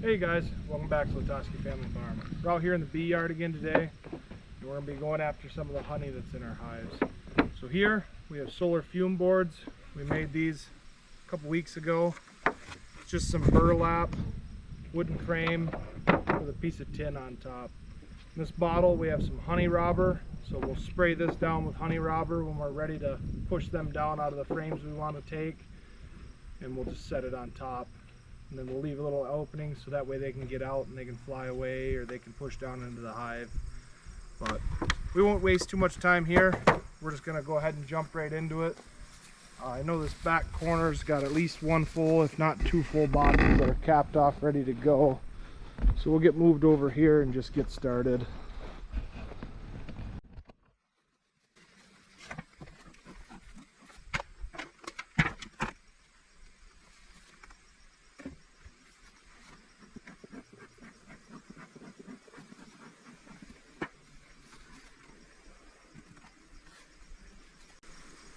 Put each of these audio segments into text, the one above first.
Hey guys, welcome back to Latoski Family Farm. We're out here in the bee yard again today, and we're going to be going after some of the honey that's in our hives. So here we have solar fume boards. We made these a couple weeks ago. It's just some burlap, wooden frame with a piece of tin on top. In this bottle we have some honey robber, so we'll spray this down with honey robber when we're ready to push them down out of the frames we want to take, and we'll just set it on top. And then we'll leave a little opening so that way they can get out and they can fly away, or they can push down into the hive. But we won't waste too much time here. We're just going to go ahead and jump right into it. I know this back corner's got at least one full, if not two full boxes that are capped off, ready to go. So we'll get moved over here and just get started.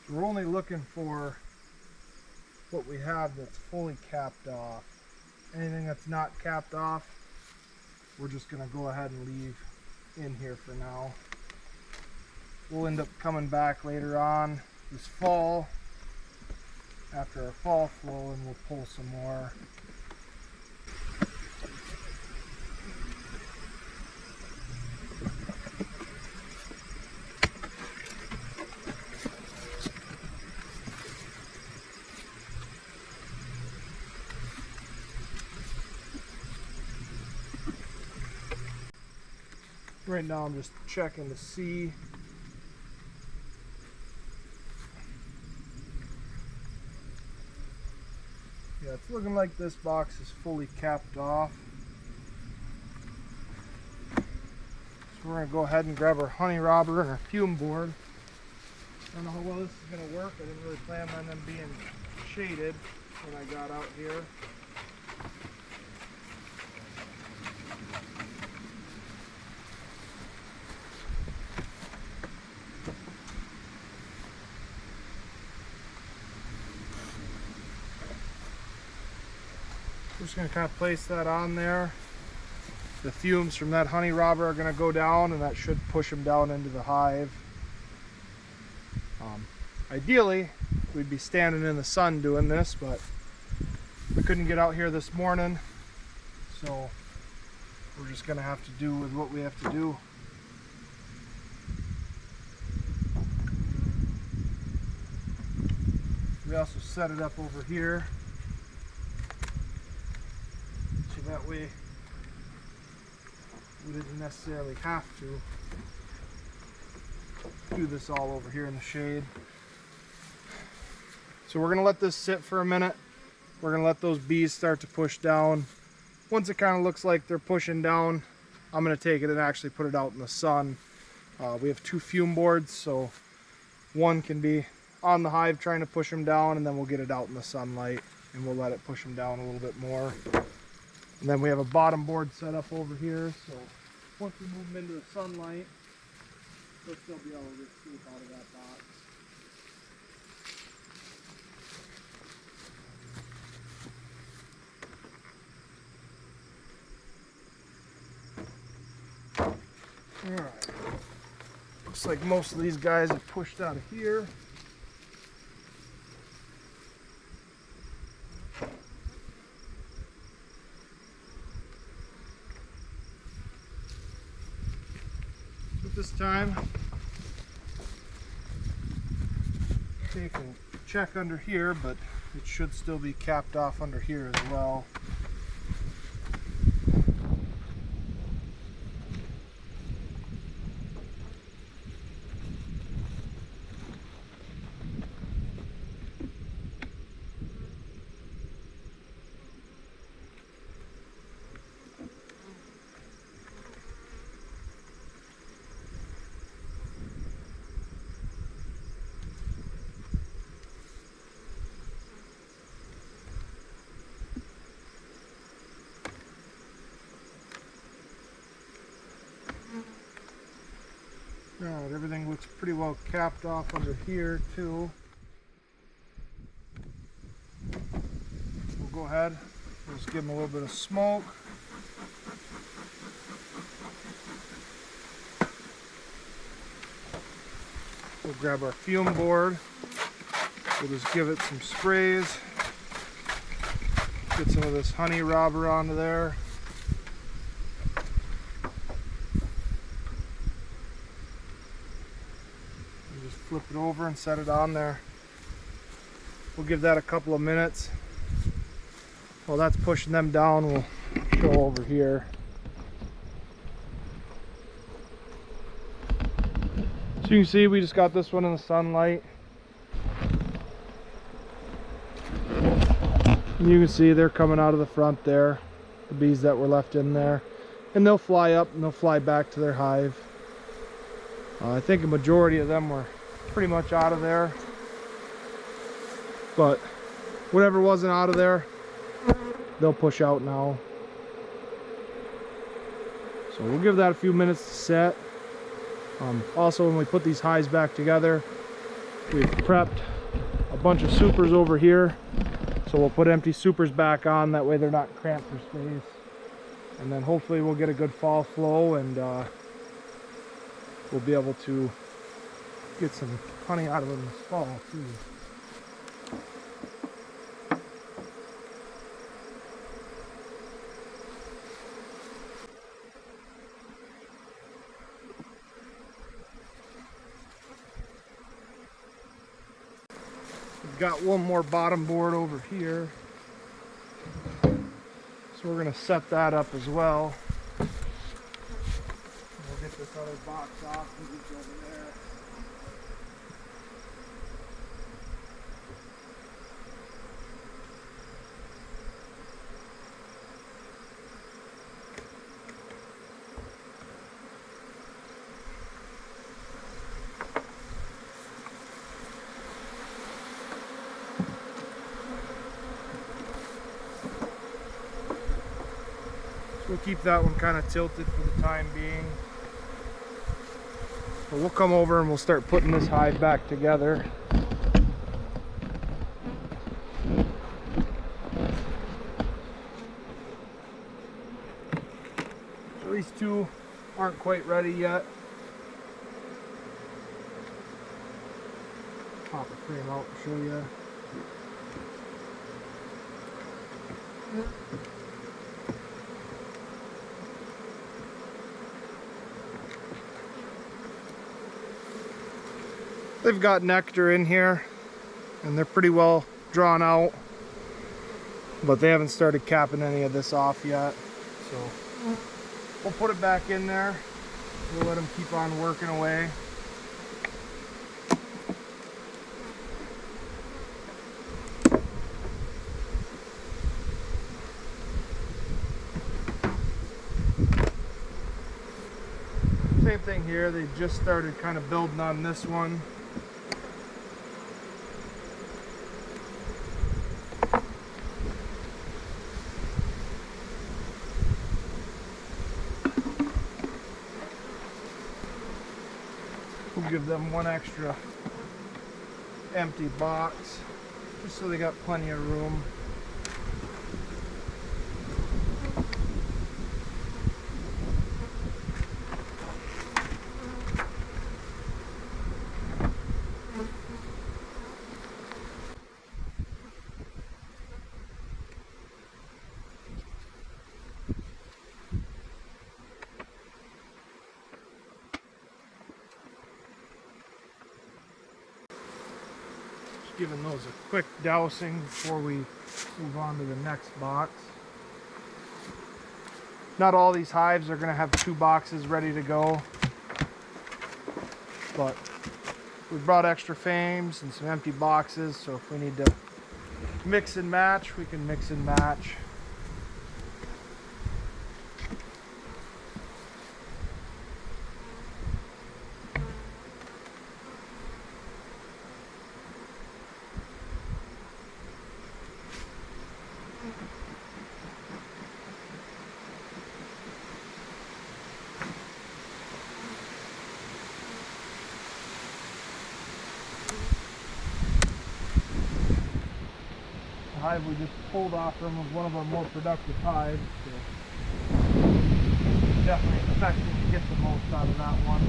We're only looking for what we have that's fully capped off. Anything that's not capped off, we're just going to go ahead and leave in here for now. We'll end up coming back later on this fall after our fall flow, and we'll pull some more. Right now I'm just checking to see. Yeah, it's looking like this box is fully capped off. So we're going to go ahead and grab our honey robber and our fume board. I don't know how well this is going to work. I didn't really plan on them being shaded when I got out here. We're just going to kind of place that on there. The fumes from that honey robber are going to go down, and that should push them down into the hive. Ideally, we'd be standing in the sun doing this, but we couldn't get out here this morning, so we're just going to have to do with what we have to do. We also set it up over here, so that way we didn't necessarily have to do this all over here in the shade. So we're going to let this sit for a minute. We're going to let those bees start to push down. Once it kind of looks like they're pushing down, I'm going to take it and actually put it out in the sun. We have two fume boards, so one can be on the hive trying to push them down, and then we'll get it out in the sunlight and we'll let it push them down a little bit more. And then we have a bottom board set up over here, so once we move them into the sunlight, they'll still be able to escape out of that box. Alright, looks like most of these guys have pushed out of here. At this time, take a check under here, but it should still be capped off under here as well. Alright, everything looks pretty well capped off under here too. We'll go ahead, we'll just give them a little bit of smoke. We'll grab our fume board. We'll just give it some sprays. Get some of this honey robber onto there. And just flip it over and set it on there. We'll give that a couple of minutes. While that's pushing them down, we'll go over here. So you can see we just got this one in the sunlight. And you can see they're coming out of the front there, the bees that were left in there. And they'll fly up and they'll fly back to their hive. I think a majority of them were pretty much out of there. But whatever wasn't out of there, they'll push out now. So we'll give that a few minutes to set. Also, when we put these hives back together, we've prepped a bunch of supers over here. So we'll put empty supers back on, that way they're not cramped for space. And then hopefully we'll get a good fall flow, and we'll be able to get some honey out of them this fall too. We've got one more bottom board over here, so we're going to set that up as well. We'll get this other box off and get over there. We'll keep that one kind of tilted for the time being. But we'll come over and we'll start putting this hive back together. So these two aren't quite ready yet. Pop the frame out and show you. They've got nectar in here and they're pretty well drawn out, but they haven't started capping any of this off yet. So we'll put it back in there. We'll let them keep on working away. Same thing here, they just started kind of building on this one. We'll give them one extra empty box, just so they got plenty of room. Giving those a quick dousing before we move on to the next box. Not all these hives are going to have 2 boxes ready to go, but we brought extra frames and some empty boxes, so if we need to mix and match, we can mix and match. The hive we just pulled off from was one of our more productive hives, so definitely expecting to get the most out of that one.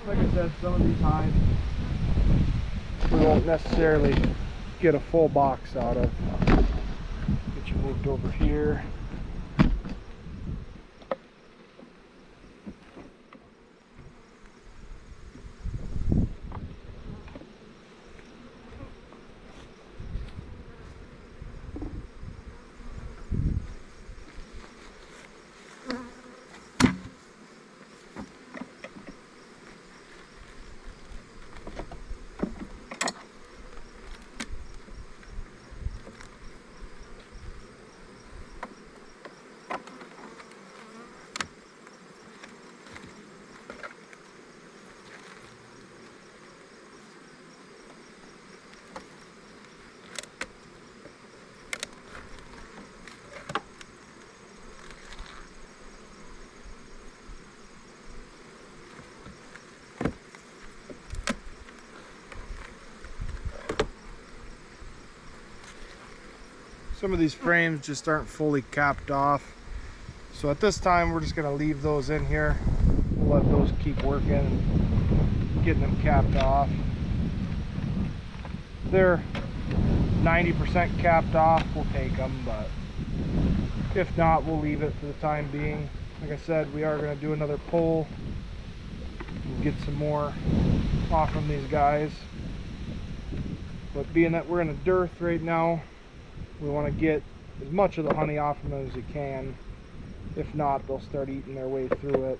like I said, some of these hives we won't necessarily get a full box out of. Get you moved over here. Some of these frames just aren't fully capped off. So at this time, we're just going to leave those in here. We'll let those keep working and getting them capped off. If they're 90% capped off, we'll take them, but if not, we'll leave it for the time being. Like I said, we are going to do another pull and get some more off from these guys. But being that we're in a dearth right now, we want to get as much of the honey off from them as we can. If not, they'll start eating their way through it.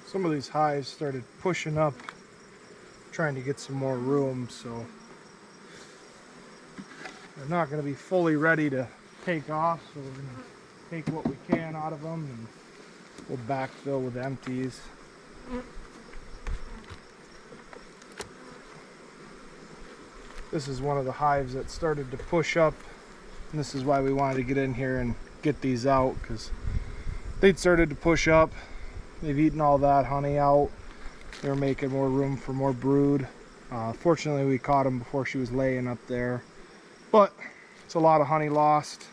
Some of these hives started pushing up, trying to get some more room, so they're not going to be fully ready to take off, so we're going to take what we can out of them and we'll backfill with empties. This is one of the hives that started to push up, and this is why we wanted to get in here and get these out, because they'd started to push up. They've eaten all that honey out. They were making more room for more brood. Fortunately, we caught them before she was laying up there, but it's a lot of honey lost.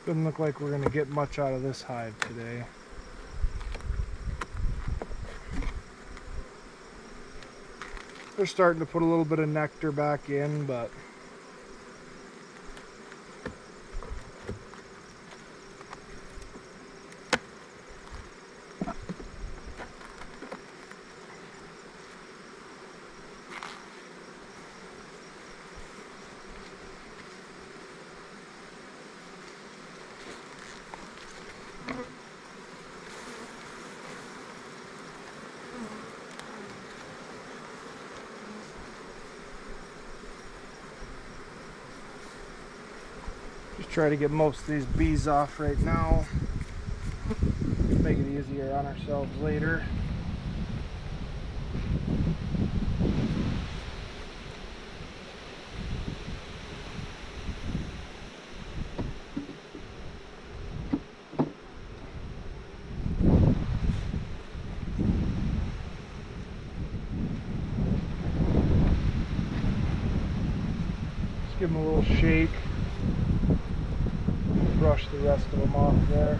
Doesn't look like we're going to get much out of this hive today. They're starting to put a little bit of nectar back in, but Try to get most of these bees off right now. Make it easier on ourselves later. Just give them a little shake. Brush the rest of them off there.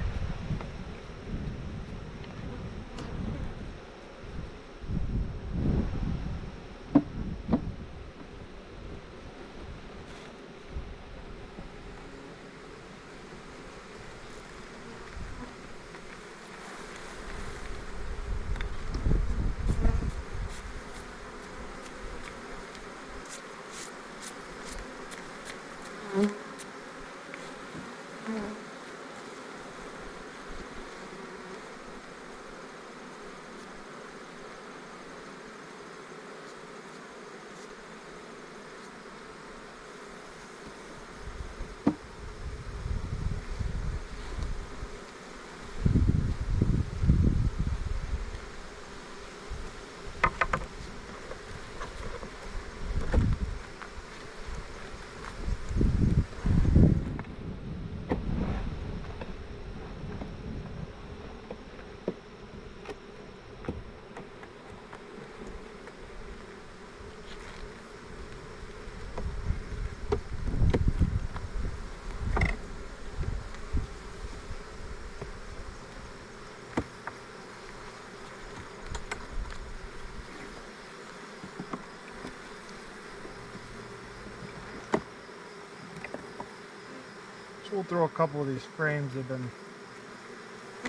So we'll throw a couple of these frames that have been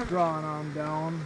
drawn on down.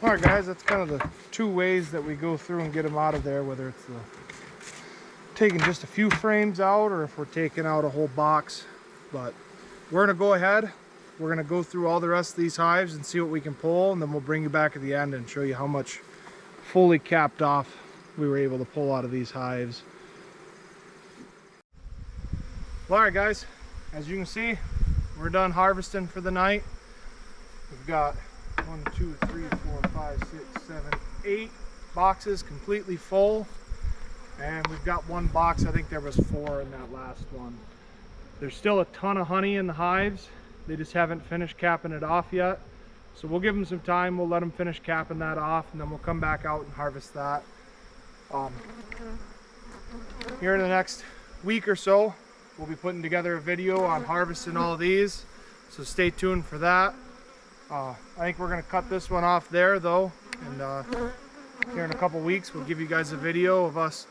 Alright guys, that's kind of the two ways that we go through and get them out of there, whether it's taking just a few frames out or if we're taking out a whole box. But we're going to go ahead, we're going to go through all the rest of these hives and see what we can pull, and then we'll bring you back at the end and show you how much fully capped off we were able to pull out of these hives. Well, alright guys, as you can see, we're done harvesting for the night. We've got 1, 2, 3, 4, 5, 6, 7, 8 boxes completely full, And we've got one box. I think there was 4 in that last one. There's still a ton of honey in the hives. They just haven't finished capping it off yet. So we'll give them some time. We'll let them finish capping that off, and then we'll come back out and harvest that. Here in the next week or so, we'll be putting together a video on harvesting all these. So stay tuned for that. I think we're going to cut this one off there though. And here in a couple weeks, we'll give you guys a video of us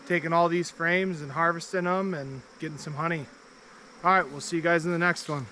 taking all these frames and harvesting them and getting some honey. All right, we'll see you guys in the next one.